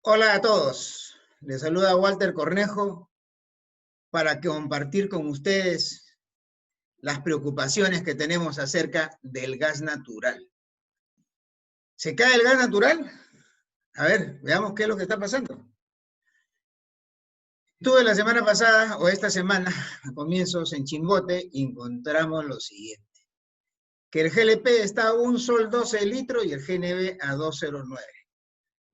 Hola a todos, les saluda Walter Cornejo para compartir con ustedes las preocupaciones que tenemos acerca del gas natural. ¿Se cae el gas natural? A ver, veamos qué es lo que está pasando. Estuve la semana pasada, o esta semana, a comienzos en Chimbote, y encontramos lo siguiente. Que el GLP está a $1.12 litro y el GNB a 2.09.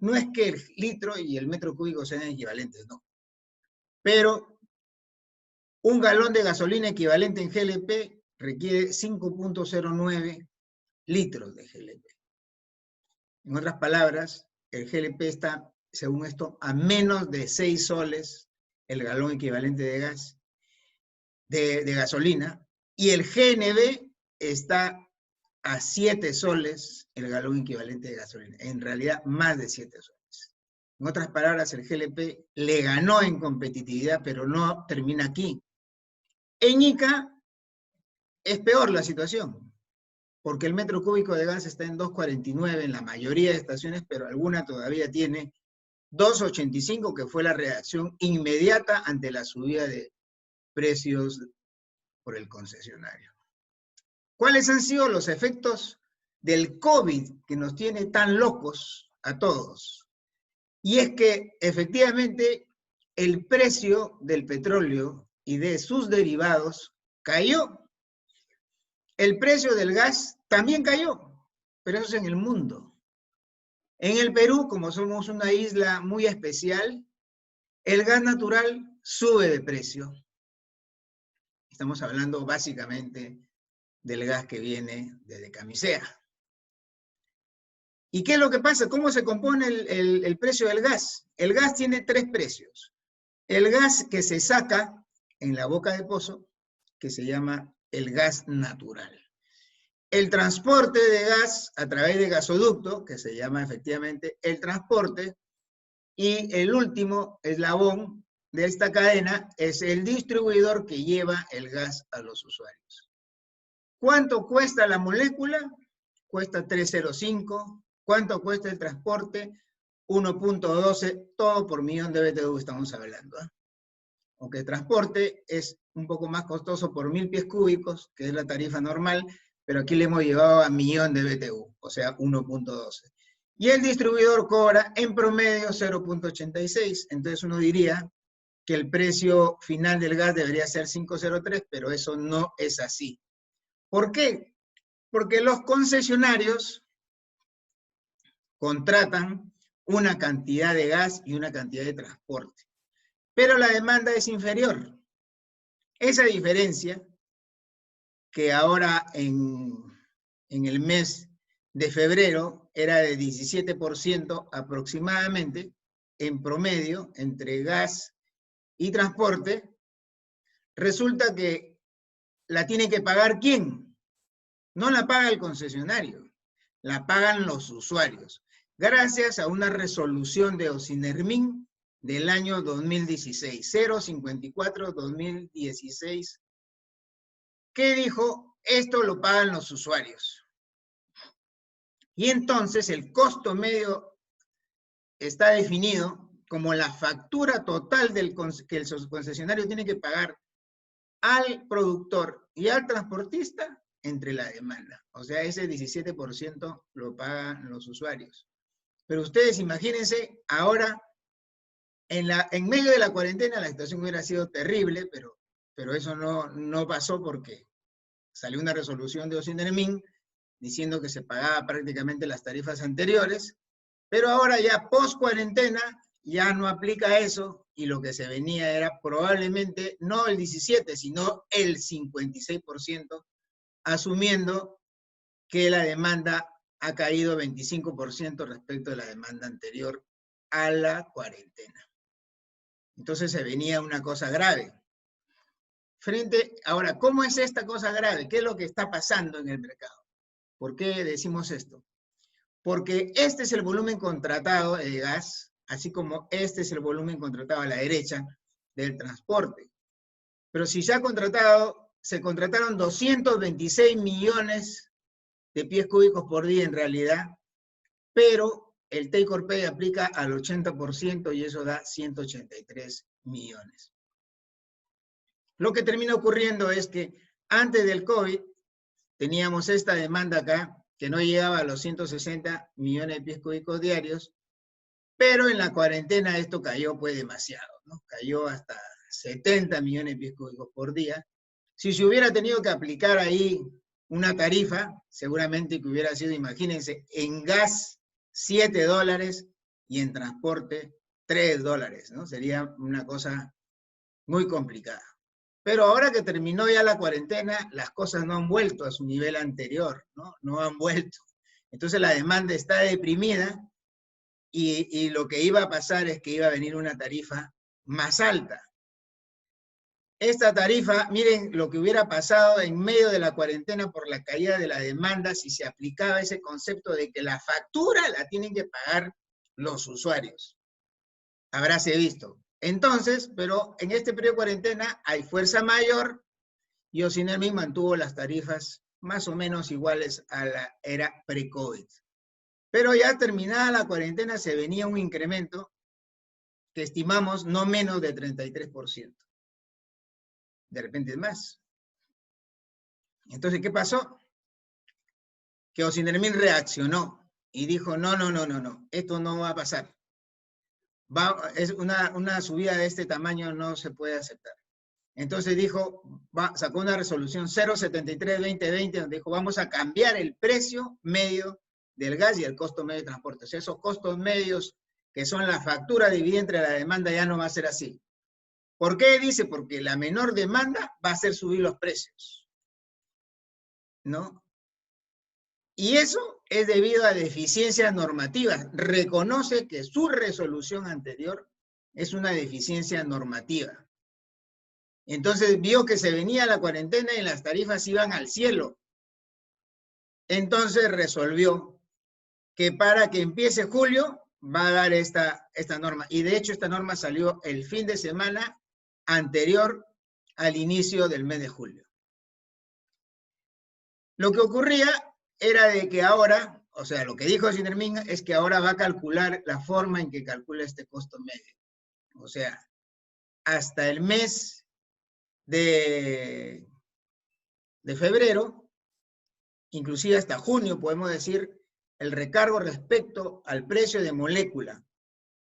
No es que el litro y el metro cúbico sean equivalentes, no. Pero un galón de gasolina equivalente en GLP requiere 5.09 litros de GLP. En otras palabras, el GLP está, según esto, a menos de 6 soles el galón equivalente de gas, de gasolina, y el GNB está a 7 soles el galón equivalente de gasolina. En realidad, más de 7 soles. En otras palabras, el GLP le ganó en competitividad, pero no termina aquí. En Ica es peor la situación, porque el metro cúbico de gas está en 2.49 en la mayoría de estaciones, pero alguna todavía tiene 2.85, que fue la reacción inmediata ante la subida de precios por el concesionario. ¿Cuáles han sido los efectos del COVID que nos tiene tan locos a todos? Y es que efectivamente el precio del petróleo y de sus derivados cayó. El precio del gas también cayó, pero eso es en el mundo. En el Perú, como somos una isla muy especial, el gas natural sube de precio. Estamos hablando básicamente del gas que viene desde Camisea. ¿Y qué es lo que pasa? ¿Cómo se compone el precio del gas? El gas tiene 3 precios. El gas que se saca en la boca de pozo, que se llama el gas natural. El transporte de gas a través de gasoducto, que se llama efectivamente el transporte, y el último eslabón de esta cadena es el distribuidor que lleva el gas a los usuarios. ¿Cuánto cuesta la molécula? Cuesta 3.05. ¿Cuánto cuesta el transporte? 1.12, todo por millón de BTU estamos hablando. Aunque el transporte es un poco más costoso por 1.000 pies cúbicos, que es la tarifa normal, pero aquí le hemos llevado a 1.000.000 de BTU, o sea, 1.12. Y el distribuidor cobra en promedio 0.86, entonces uno diría que el precio final del gas debería ser 5.03, pero eso no es así. ¿Por qué? Porque los concesionarios contratan una cantidad de gas y una cantidad de transporte, pero la demanda es inferior. Esa diferencia, que ahora en el mes de febrero era de 17% aproximadamente, en promedio, entre gas y transporte, resulta que la tiene que pagar ¿quién? No la paga el concesionario, la pagan los usuarios, gracias a una resolución de Ocinermin del año 2016, 054-2016, que dijo, esto lo pagan los usuarios. Y entonces el costo medio está definido como la factura total que el concesionario tiene que pagar al productor y al transportista entre la demanda. O sea, ese 17% lo pagan los usuarios. Pero ustedes imagínense, ahora, en medio de la cuarentena, la situación hubiera sido terrible, pero eso no pasó porque salió una resolución de Ocinermin diciendo que se pagaba prácticamente las tarifas anteriores, pero ahora ya post cuarentena ya no aplica eso y lo que se venía era probablemente no el 17, sino el 56%, asumiendo que la demanda ha caído 25% respecto de la demanda anterior a la cuarentena. Entonces se venía una cosa grave. Ahora, ¿cómo es esta cosa grave? ¿Qué es lo que está pasando en el mercado? ¿Por qué decimos esto? Porque este es el volumen contratado de gas, así como este es el volumen contratado a la derecha del transporte. Pero si se contrataron 226 millones de pies cúbicos por día en realidad, pero el take or pay aplica al 80% y eso da 183 millones. Lo que termina ocurriendo es que antes del COVID teníamos esta demanda acá, que no llegaba a los 160 millones de pies cúbicos diarios, pero en la cuarentena esto cayó pues demasiado, ¿no? Cayó hasta 70 millones de pies cúbicos por día. Si se hubiera tenido que aplicar ahí una tarifa, seguramente que hubiera sido, imagínense, en gas $7 y en transporte $3, ¿no? Sería una cosa muy complicada. Pero ahora que terminó ya la cuarentena, las cosas no han vuelto a su nivel anterior, ¿no? No han vuelto. Entonces la demanda está deprimida y lo que iba a pasar es que iba a venir una tarifa más alta. Esta tarifa, miren lo que hubiera pasado en medio de la cuarentena por la caída de la demanda si se aplicaba ese concepto de que la factura la tienen que pagar los usuarios. Habráse visto. Entonces, pero en este periodo de cuarentena hay fuerza mayor y Ocinermin mantuvo las tarifas más o menos iguales a la era pre-COVID. Pero ya terminada la cuarentena se venía un incremento que estimamos no menos de 33%. De repente es más. Entonces, ¿qué pasó? Que Ocinermin reaccionó y dijo, no, esto no va a pasar. Es una subida de este tamaño no se puede aceptar. Entonces dijo, sacó una resolución 073-2020 donde dijo, vamos a cambiar el precio medio del gas y el costo medio de transporte. O sea, esos costos medios que son la factura dividida entre la demanda ya no va a ser así. ¿Por qué? Dice, porque la menor demanda va a hacer subir los precios, ¿no? Y eso es debido a deficiencias normativas. Reconoce que su resolución anterior es una deficiencia normativa. Entonces vio que se venía la cuarentena y las tarifas iban al cielo. Entonces resolvió que para que empiece julio va a dar esta norma. Y de hecho esta norma salió el fin de semana anterior al inicio del mes de julio. Lo que ocurría era de que ahora, o sea, lo que dijo Ocinermin es que ahora va a calcular la forma en que calcula este costo medio. O sea, hasta el mes de febrero, inclusive hasta junio, podemos decir, el recargo respecto al precio de molécula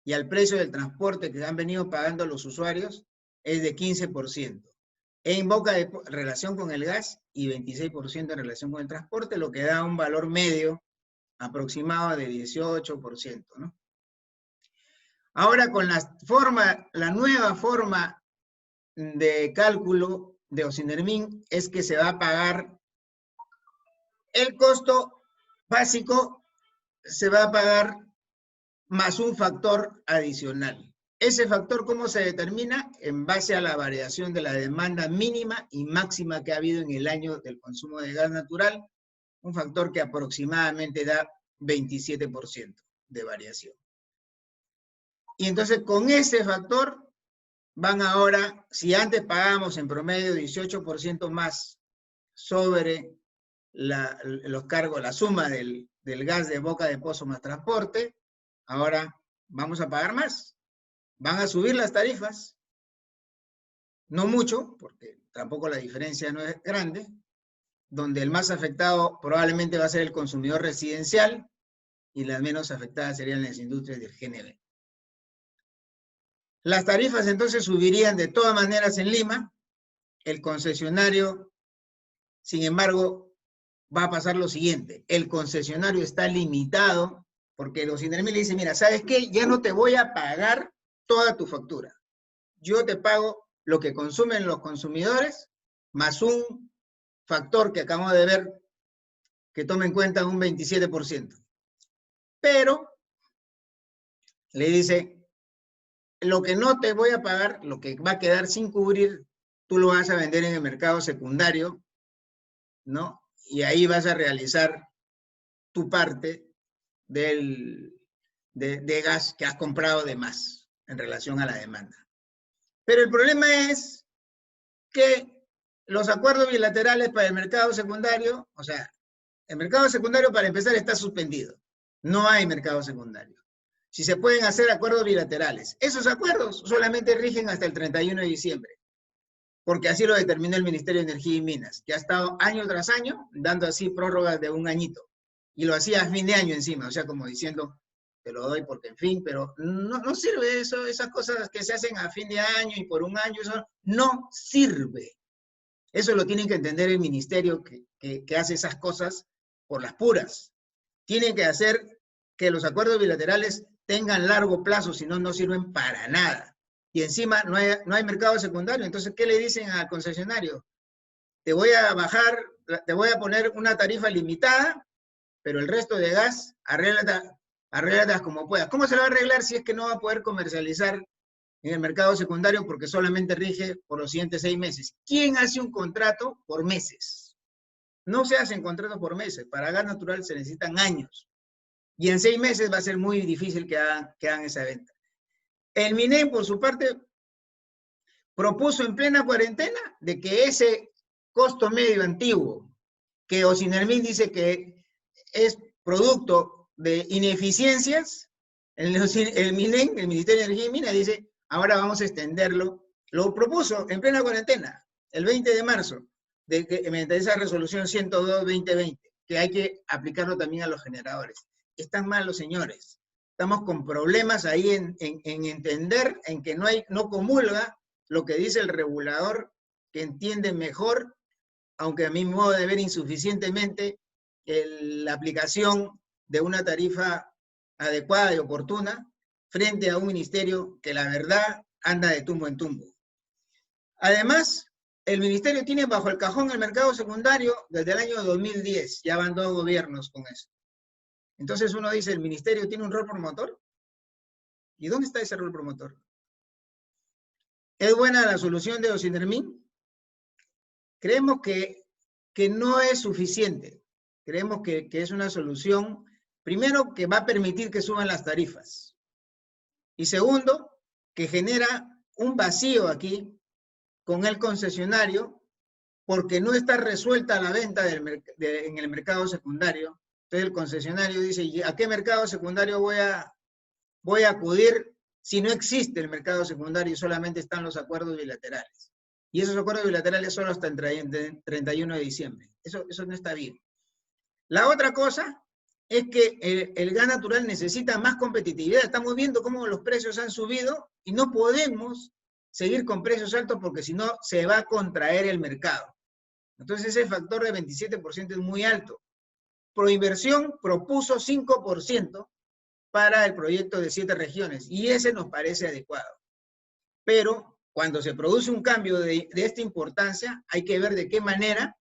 y al precio del transporte que han venido pagando los usuarios es de 15%. En relación con el gas y 26% en relación con el transporte, lo que da un valor medio aproximado de 18%, ¿no? Ahora con la nueva forma de cálculo de Ocinermin es que se va a pagar el costo básico, se va a pagar más un factor adicional. Ese factor, ¿cómo se determina? En base a la variación de la demanda mínima y máxima que ha habido en el año del consumo de gas natural, un factor que aproximadamente da 27% de variación. Y entonces con ese factor van ahora, si antes pagábamos en promedio 18% más sobre los cargos, la suma del gas de boca de pozo más transporte, ahora vamos a pagar más. Van a subir las tarifas, no mucho, porque tampoco la diferencia no es grande, donde el más afectado probablemente va a ser el consumidor residencial y las menos afectadas serían las industrias del GNB. Las tarifas entonces subirían de todas maneras en Lima. El concesionario, sin embargo, va a pasar lo siguiente. El concesionario está limitado porque los Ocinermin le dicen, mira, ¿sabes qué? Ya no te voy a pagar toda tu factura. Yo te pago lo que consumen los consumidores más un factor que acabamos de ver que toma en cuenta un 27%. Pero le dice, lo que no te voy a pagar, lo que va a quedar sin cubrir, tú lo vas a vender en el mercado secundario, ¿no? Y ahí vas a realizar tu parte de gas que has comprado de más en relación a la demanda. Pero el problema es que los acuerdos bilaterales para el mercado secundario, o sea, el mercado secundario para empezar está suspendido. No hay mercado secundario. Si se pueden hacer acuerdos bilaterales, esos acuerdos solamente rigen hasta el 31 de diciembre, porque así lo determinó el Ministerio de Energía y Minas, que ha estado año tras año dando así prórrogas de un añito, y lo hacía a fin de año encima, o sea, como diciendo, te lo doy porque en fin, pero no sirve eso, esas cosas que se hacen a fin de año y por un año, eso no sirve. Eso lo tienen que entender el ministerio que hace esas cosas por las puras. Tienen que hacer que los acuerdos bilaterales tengan largo plazo, si no, no sirven para nada. Y encima no hay mercado secundario. Entonces, ¿qué le dicen al concesionario? Te voy a bajar, te voy a poner una tarifa limitada, pero el resto de gas, arréglalas como puedas. ¿Cómo se lo va a arreglar si es que no va a poder comercializar en el mercado secundario porque solamente rige por los siguientes 6 meses? ¿Quién hace un contrato por meses? No se hacen contratos por meses. Para gas natural se necesitan años. Y en 6 meses va a ser muy difícil que hagan esa venta. El MINEM, por su parte, propuso en plena cuarentena de que ese costo medio antiguo, que Ocinermin dice que es producto de ineficiencias, el MINEM, el Ministerio de Energía y Minas, dice, ahora vamos a extenderlo. Lo propuso en plena cuarentena, el 20 de marzo, mediante esa resolución 102-2020, que hay que aplicarlo también a los generadores. Están mal los señores. Estamos con problemas ahí en entender, en que no comulga lo que dice el regulador, que entiende mejor, aunque a mi modo de ver insuficientemente, la aplicación de una tarifa adecuada y oportuna frente a un ministerio que la verdad anda de tumbo en tumbo. Además, el ministerio tiene bajo el cajón el mercado secundario desde el año 2010, ya van 2 gobiernos con eso. Entonces uno dice, ¿el ministerio tiene un rol promotor? ¿Y dónde está ese rol promotor? ¿Es buena la solución de Ocinermin? Creemos que no es suficiente. Creemos que es una solución, primero, que va a permitir que suban las tarifas. Y segundo, que genera un vacío aquí con el concesionario, porque no está resuelta la venta en el mercado secundario. Entonces el concesionario dice, ¿a qué mercado secundario voy a acudir si no existe el mercado secundario y solamente están los acuerdos bilaterales? Y esos acuerdos bilaterales solo hasta el 31 de diciembre. Eso no está bien. La otra cosa es que el gas natural necesita más competitividad. Estamos viendo cómo los precios han subido y no podemos seguir con precios altos porque si no se va a contraer el mercado. Entonces ese factor de 27% es muy alto. Proinversión propuso 5% para el proyecto de 7 regiones y ese nos parece adecuado. Pero cuando se produce un cambio de esta importancia, hay que ver de qué manera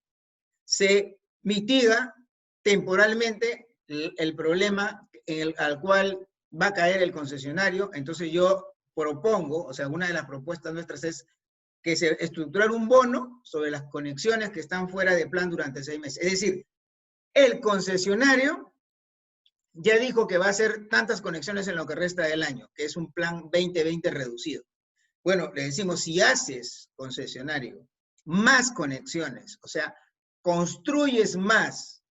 se mitiga temporalmente el problema al cual va a caer el concesionario. Entonces yo propongo, o sea, una de las propuestas nuestras es que se estructurar un bono sobre las conexiones que están fuera de plan durante 6 meses. Es decir, el concesionario ya dijo que va a hacer tantas conexiones en lo que resta del año, que es un plan 2020 reducido. Bueno, le decimos, si haces, concesionario, más conexiones, o sea, construyes más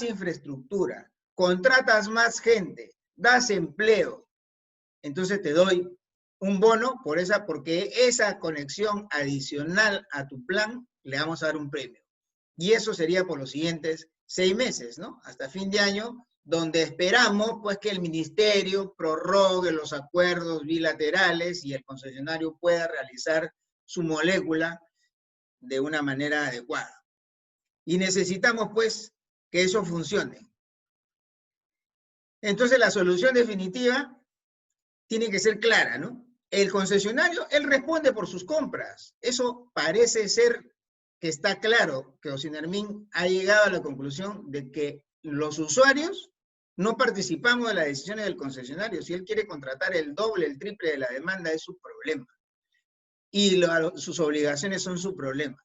infraestructura, contratas más gente, das empleo, entonces te doy un bono porque esa conexión adicional a tu plan le vamos a dar un premio. Y eso sería por los siguientes 6 meses, ¿no? Hasta fin de año, donde esperamos pues que el ministerio prorrogue los acuerdos bilaterales y el concesionario pueda realizar su molécula de una manera adecuada. Y necesitamos pues que eso funcione. Entonces la solución definitiva tiene que ser clara, ¿no? El concesionario, él responde por sus compras. Eso parece ser que está claro, que Ocinermin ha llegado a la conclusión de que los usuarios no participamos de las decisiones del concesionario. Si él quiere contratar el doble, el triple de la demanda, es su problema. Y sus obligaciones son su problema.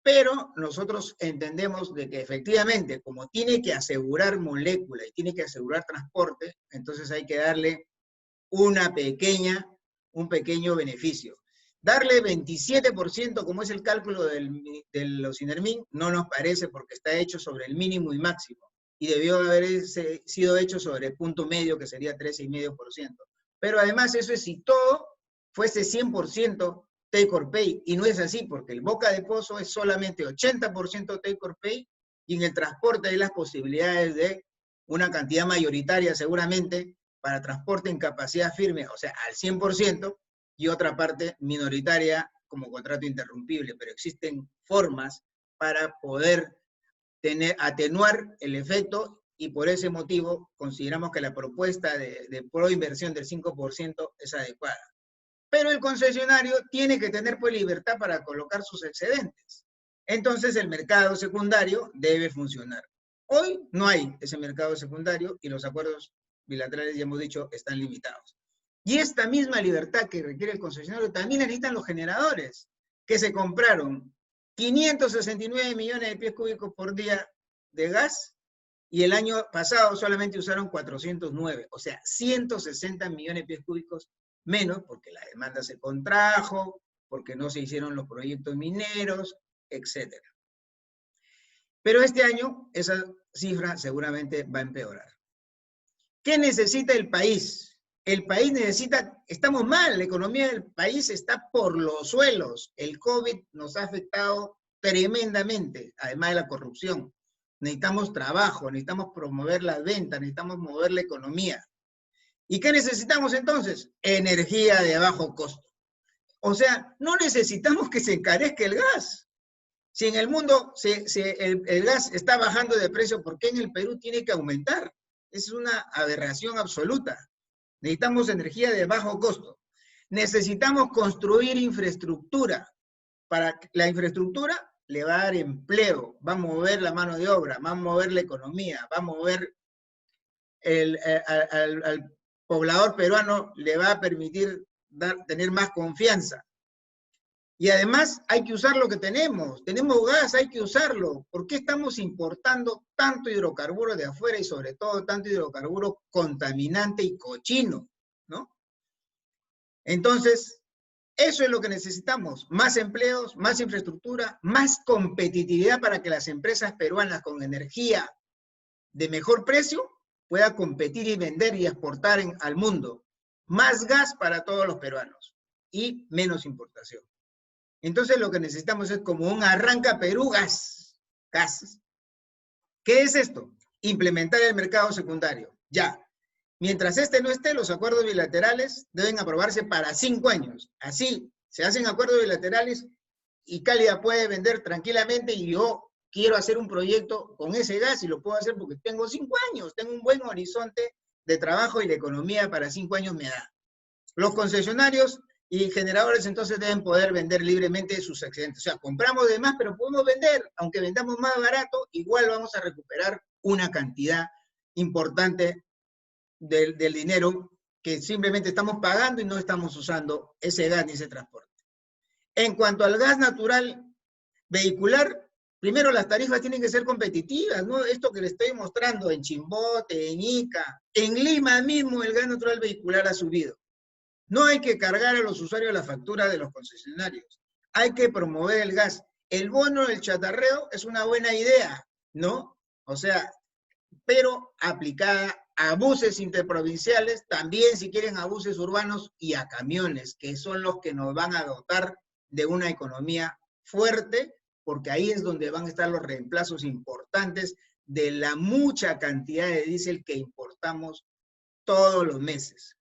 Pero nosotros entendemos de que efectivamente, como tiene que asegurar molécula y tiene que asegurar transporte, entonces hay que darle un pequeño beneficio. Darle 27%, como es el cálculo del Ocinermin, no nos parece porque está hecho sobre el mínimo y máximo. y debió haber sido hecho sobre el punto medio, que sería 13,5%. Pero además eso es si todo fuese 100% take or pay, y no es así, porque el Boca de Pozo es solamente 80% take or pay, y en el transporte hay las posibilidades de una cantidad mayoritaria seguramente para transporte en capacidad firme, o sea, al 100%, y otra parte minoritaria como contrato interrumpible, pero existen formas para poder atenuar el efecto, y por ese motivo consideramos que la propuesta de proinversión del 5% es adecuada. Pero el concesionario tiene que tener pues libertad para colocar sus excedentes. Entonces el mercado secundario debe funcionar. Hoy no hay ese mercado secundario y los acuerdos bilaterales, ya hemos dicho, están limitados. Y esta misma libertad que requiere el concesionario también necesitan los generadores, que se compraron 569 millones de pies cúbicos por día de gas, y el año pasado solamente usaron 409, o sea, 160 millones de pies cúbicos menos, porque la demanda se contrajo, porque no se hicieron los proyectos mineros, etc. Pero este año esa cifra seguramente va a empeorar. ¿Qué necesita el país? El país necesita, estamos mal, la economía del país está por los suelos. El COVID nos ha afectado tremendamente, además de la corrupción. Necesitamos trabajo, necesitamos promover las ventas, necesitamos mover la economía. ¿Y qué necesitamos entonces? Energía de bajo costo. O sea, no necesitamos que se encarezca el gas. Si en el mundo el gas está bajando de precio, ¿por qué en el Perú tiene que aumentar? Es una aberración absoluta. Necesitamos energía de bajo costo. Necesitamos construir infraestructura. Para la infraestructura le va a dar empleo, va a mover la mano de obra, va a mover la economía, va a mover al poblador peruano, le va a permitir tener más confianza. Y además hay que usar lo que tenemos. Tenemos gas, hay que usarlo. ¿Por qué estamos importando tanto hidrocarburo de afuera y sobre todo tanto hidrocarburo contaminante y cochino, ¿no? Entonces, eso es lo que necesitamos. Más empleos, más infraestructura, más competitividad para que las empresas peruanas con energía de mejor precio puedan competir y vender y exportar al mundo. Más gas para todos los peruanos y menos importación. Entonces lo que necesitamos es como un arranca Perú gas. ¿Qué es esto? Implementar el mercado secundario. Ya. Mientras este no esté, los acuerdos bilaterales deben aprobarse para 5 años. Así, se hacen acuerdos bilaterales y Cálida puede vender tranquilamente, y yo quiero hacer un proyecto con ese gas y lo puedo hacer porque tengo 5 años, tengo un buen horizonte de trabajo y la economía para 5 años me da. Los concesionarios y generadores entonces deben poder vender libremente sus excedentes. O sea, compramos de más, pero podemos vender. Aunque vendamos más barato, igual vamos a recuperar una cantidad importante del dinero que simplemente estamos pagando y no estamos usando ese gas ni ese transporte. En cuanto al gas natural vehicular, primero las tarifas tienen que ser competitivas, ¿no? Esto que les estoy mostrando en Chimbote, en Ica, en Lima mismo el gas natural vehicular ha subido. No hay que cargar a los usuarios la factura de los concesionarios. Hay que promover el gas. El bono del chatarreo es una buena idea, ¿no? O sea, pero aplicada a buses interprovinciales, también si quieren a buses urbanos y a camiones, que son los que nos van a dotar de una economía fuerte, porque ahí es donde van a estar los reemplazos importantes de la mucha cantidad de diésel que importamos todos los meses.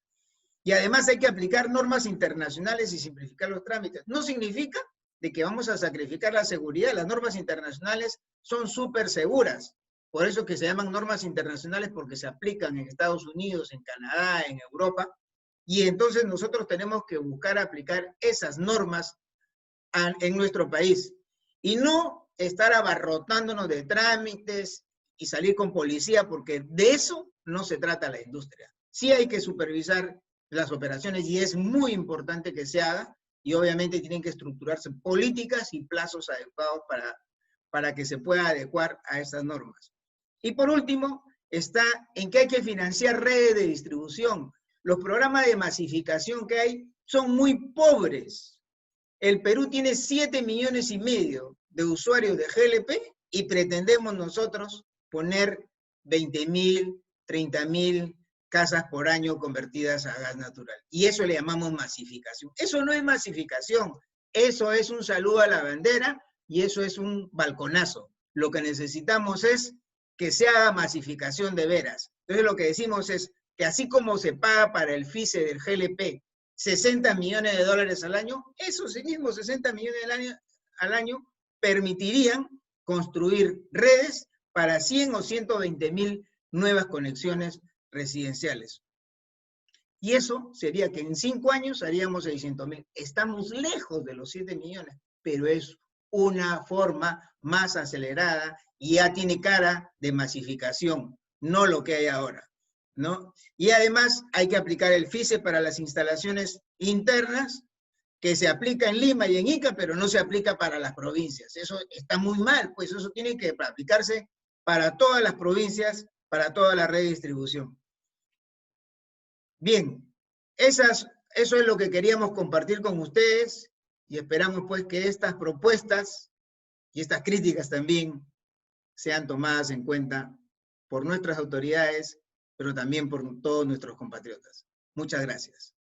Y además hay que aplicar normas internacionales y simplificar los trámites. No significa de que vamos a sacrificar la seguridad. Las normas internacionales son súper seguras. Por eso que se llaman normas internacionales, porque se aplican en Estados Unidos, en Canadá, en Europa. Y entonces nosotros tenemos que buscar aplicar esas normas en nuestro país. Y no estar abarrotándonos de trámites y salir con policía, porque de eso no se trata la industria. Sí hay que supervisar las operaciones y es muy importante que se haga, y obviamente tienen que estructurarse políticas y plazos adecuados para que se pueda adecuar a estas normas. Y por último, está en que hay que financiar redes de distribución. Los programas de masificación que hay son muy pobres. El Perú tiene 7,5 millones de usuarios de GLP y pretendemos nosotros poner 20.000, 30.000 casas por año convertidas a gas natural. Y eso le llamamos masificación. Eso no es masificación, eso es un saludo a la bandera y eso es un balconazo. Lo que necesitamos es que se haga masificación de veras. Entonces lo que decimos es que así como se paga para el FICE del GLP 60 millones de dólares al año, esos mismos 60 millones al año permitirían construir redes para 100 o 120.000 nuevas conexiones residenciales. Y eso sería que en 5 años haríamos 600.000. Estamos lejos de los 7 millones, pero es una forma más acelerada y ya tiene cara de masificación, no lo que hay ahora, ¿no? Y además hay que aplicar el FICE para las instalaciones internas, que se aplica en Lima y en Ica, pero no se aplica para las provincias. Eso está muy mal, pues eso tiene que aplicarse para todas las provincias, para toda la red de distribución. Bien, eso es lo que queríamos compartir con ustedes y esperamos pues que estas propuestas y estas críticas también sean tomadas en cuenta por nuestras autoridades, pero también por todos nuestros compatriotas. Muchas gracias.